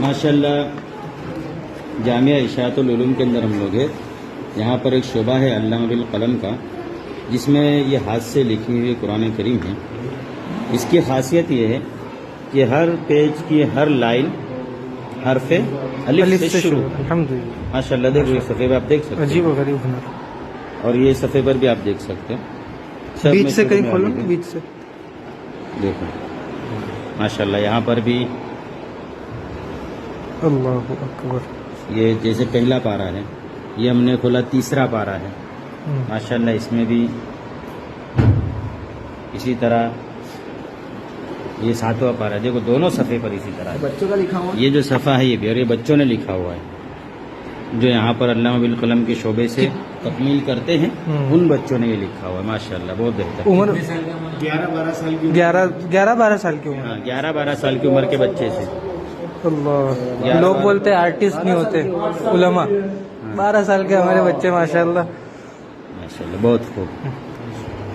माशाल्लाह जामिया इशाअत उल उलूम के अंदर हम लोग हैं। यहाँ पर एक शोबा है अल्लामा बिल कलम का, जिसमें ये हाथ से लिखी हुई कुरान करीम है। इसकी खासियत ये है कि हर पेज की हर लाइन हरफ अलिफ से शुरू है। अल्हम्दुलिल्लाह, माशाल्लाह देखो इस सफ़े पे आप देख सकते अजीब हैं, व गरीब हुनर। और ये सफ़े पर भी आप देख सकते हैं। सब बीच में से शुरू कहीं में खोलो, अलिफ है। बीच से। देखो माशाल्लाह यहाँ पर भी अल्लाहु अकबर। ये जैसे पहला पारा है, ये हमने खोला तीसरा पारा है। माशाल्लाह इसमें भी इसी तरह ये सातवां पारा है। देखो दोनों सफ़े पर इसी तरह है। बच्चों का लिखा हुआ ये जो सफ़ा है ये भी, और ये बच्चों ने लिखा हुआ है जो यहाँ पर अल्लामा बिल कलम के शोबे से तकमील करते हैं, उन बच्चों ने ये लिखा हुआ है। माशाल्लाह बहुत बेहतर। उम्र 11-12 साल की 11-12 साल की उम्र। 11-12 साल की उम्र के बच्चे से। अल्लाह, लोग बोलते हैं आर्टिस्ट नहीं होते उलमा। 12 साल के हमारे बच्चे माशाल्लाह। माशाल्लाह बहुत खूब।